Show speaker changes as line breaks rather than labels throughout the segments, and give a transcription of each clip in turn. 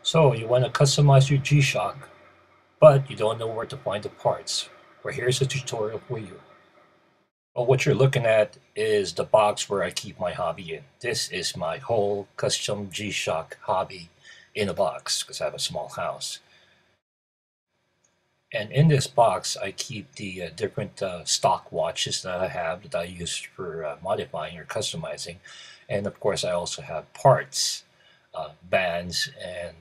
So you want to customize your G-Shock, but you don't know where to find the parts. Well, here's a tutorial for you. Well, what you're looking at is the box where I keep my hobby in. This is my whole custom G-Shock hobby in a box because I have a small house. And in this box, I keep the different stock watches that I have that I use for modifying or customizing. And of course, I also have parts, bands, and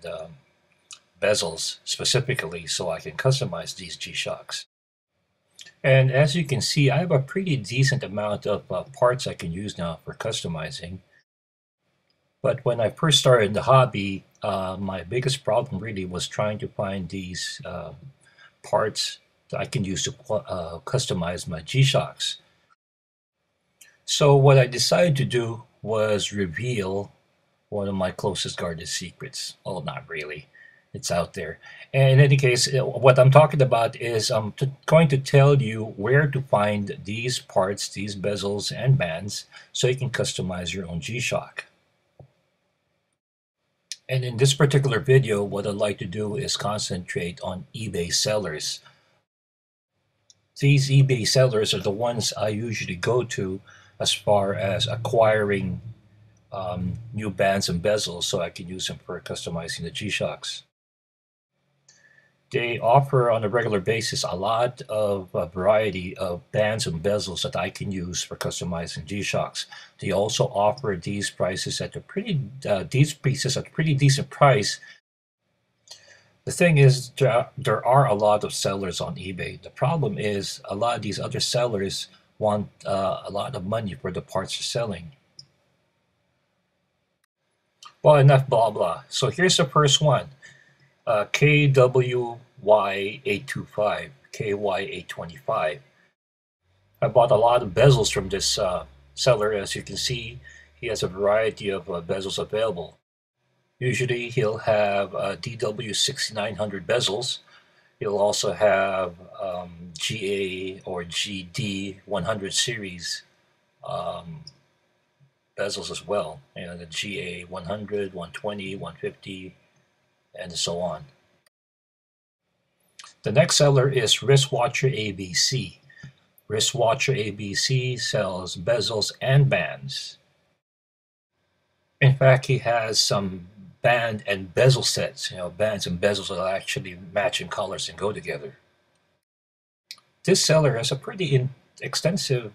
bezels specifically so I can customize these G-Shocks. And as you can see, I have a pretty decent amount of parts I can use now for customizing. But when I first started the hobby, my biggest problem really was trying to find these parts that I can use to customize my G-Shocks. So what I decided to do was reveal one of my closest guarded secrets. Oh, not really. It's out there. And in any case, what I'm talking about is I'm going to tell you where to find these parts, these bezels and bands, so you can customize your own G-Shock. And in this particular video, what I'd like to do is concentrate on eBay sellers. These eBay sellers are the ones I usually go to as far as acquiring new bands and bezels so I can use them for customizing the G-Shocks. They offer on a regular basis a lot of variety of bands and bezels that I can use for customizing G-Shocks. They also offer these prices at these pieces at a pretty decent price. The thing is, there are a lot of sellers on eBay. The problem is a lot of these other sellers want a lot of money for the parts they're selling. Well, enough blah blah. So here's the first one. KWY825, KY825. I bought a lot of bezels from this seller. As you can see, he has a variety of bezels available. Usually he'll have DW6900 bezels. He'll also have GA or GD 100 series bezels as well. You know, the GA 100, 120, 150, and so on. The next seller is wristwatcherabc. wristwatcherabc sells bezels and bands. In fact, he has some band and bezel sets, bands and bezels that actually match in colors and go together. This seller has a pretty extensive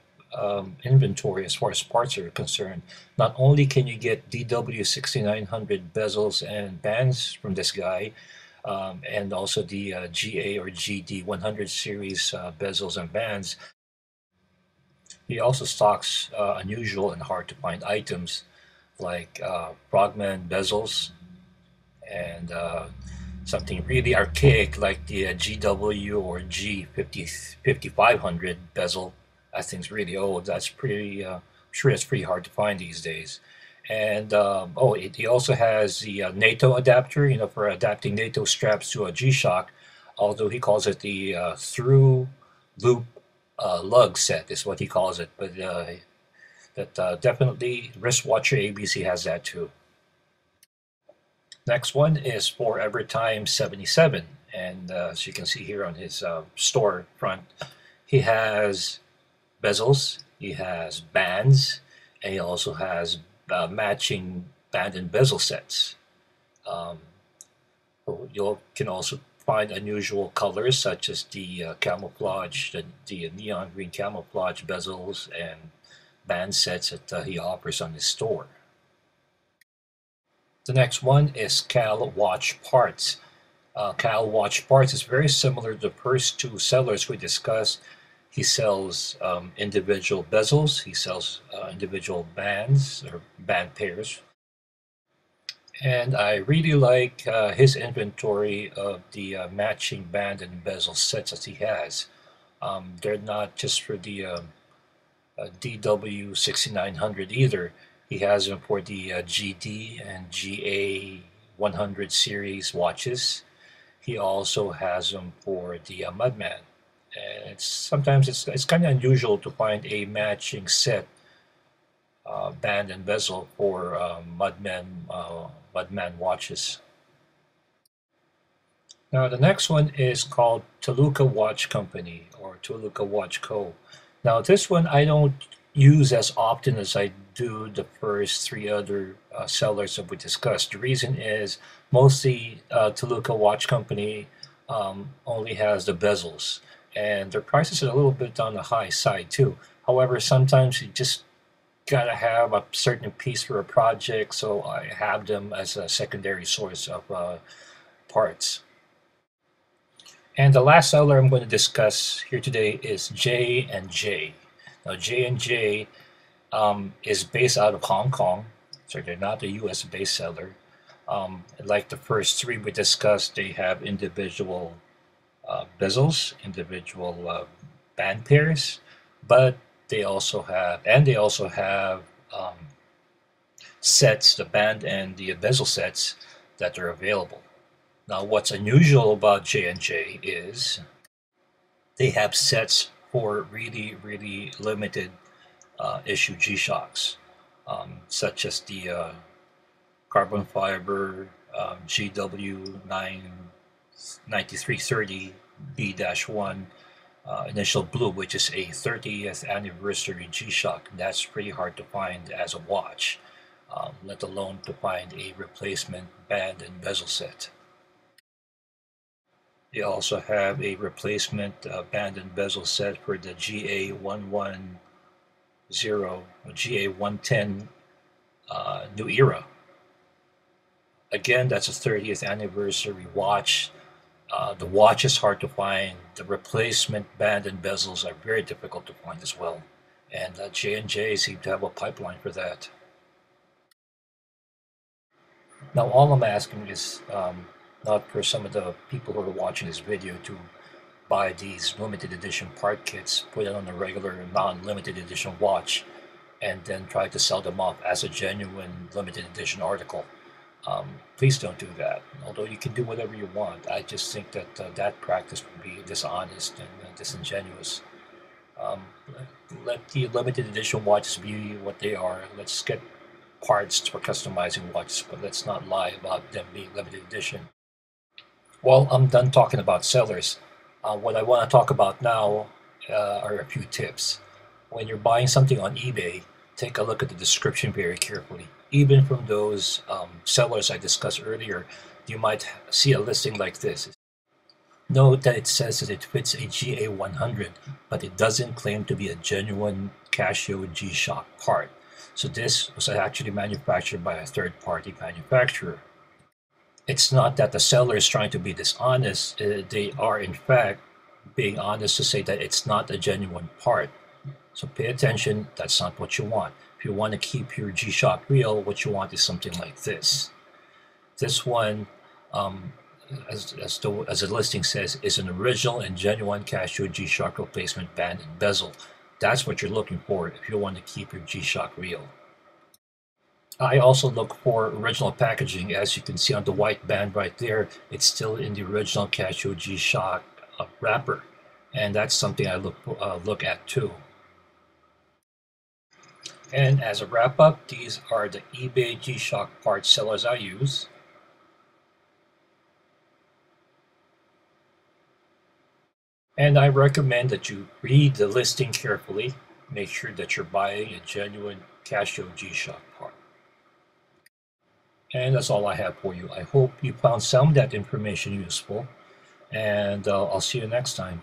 inventory as far as parts are concerned. Not only can you get DW6900 bezels and bands from this guy, and also the GA or GD 100 series bezels and bands, he also stocks unusual and hard to find items like frogman bezels and something really archaic like the GW or G5500 bezel. That thing's really old. That's pretty, sure it's pretty hard to find these days. And he also has the NATO adapter, for adapting NATO straps to a G-Shock, although he calls it the through loop lug set is what he calls it. But definitely wristwatcherabc has that too. Next one is Forever Time 77, and as you can see here on his store front, he has bezels, he has bands, and he also has matching band and bezel sets. You can also find unusual colors such as the camouflage, the neon green camouflage bezels and band sets that he offers on his store. The next one is Cal Watch Parts. Cal Watch Parts is very similar to the first two sellers we discussed. He sells individual bezels, he sells individual bands or band pairs. And I really like his inventory of the matching band and bezel sets that he has. They're not just for the DW6900 either. He has them for the GD and GA 100 series watches. He also has them for the Mudman. And sometimes it's kind of unusual to find a matching set band and bezel for Mudman watches. Now the next one is called Toluca Watch Company or tolucawatchco. Now this one I don't use as often as I do the first three other sellers that we discussed. The reason is mostly Toluca Watch Company only has the bezels, and their prices are a little bit on the high side too. However, sometimes you just gotta have a certain piece for a project, so I have them as a secondary source of parts. And the last seller I'm going to discuss here today is J&J. Now J&J is based out of Hong Kong, so they're not a US based seller. Like the first three we discussed, they have individual bezels, individual band pairs, but they also have um, sets, the band and the bezel sets that are available. Now, what's unusual about J&J is they have sets for really, really limited issue G-Shocks, such as the carbon fiber GW9330B-1 initial blue, which is a 30th anniversary G-Shock. That's pretty hard to find as a watch, let alone to find a replacement band and bezel set. They also have a replacement band and bezel set for the GA110 or GA110 New Era. Again, that's a 30th anniversary watch. The watch is hard to find. The replacement band and bezels are very difficult to find as well. And J&J seem to have a pipeline for that. Now, all I'm asking is not for some of the people who are watching this video to buy these limited edition part kits, put it on a regular non-limited edition watch, and then try to sell them off as a genuine limited edition article. Please don't do that. Although you can do whatever you want, I just think that that practice would be dishonest and disingenuous. Um, let the limited edition watches be what they are. Let's get parts for customizing watches, but let's not lie about them being limited edition. Well, I'm done talking about sellers. What I want to talk about now are a few tips. When you're buying something on eBay, take a look at the description very carefully. Even from those sellers I discussed earlier, you might see a listing like this. Note that it says that it fits a GA100, but it doesn't claim to be a genuine Casio G-Shock part. So this was actually manufactured by a third-party manufacturer. It's not that the seller is trying to be dishonest. They are, in fact, being honest to say that it's not a genuine part. So pay attention. That's not what you want. If you want to keep your G-Shock real, what you want is something like this. This one, as the listing says, is an original and genuine Casio G-Shock replacement band and bezel. That's what you're looking for if you want to keep your G-Shock real. I also look for original packaging. As you can see on the white band right there, it's still in the original Casio G-Shock wrapper, and that's something I look at too. And as a wrap up, these are the eBay G-Shock part sellers I use. And I recommend that you read the listing carefully. Make sure that you're buying a genuine Casio G-Shock part. And that's all I have for you. I hope you found some of that information useful, and I'll see you next time.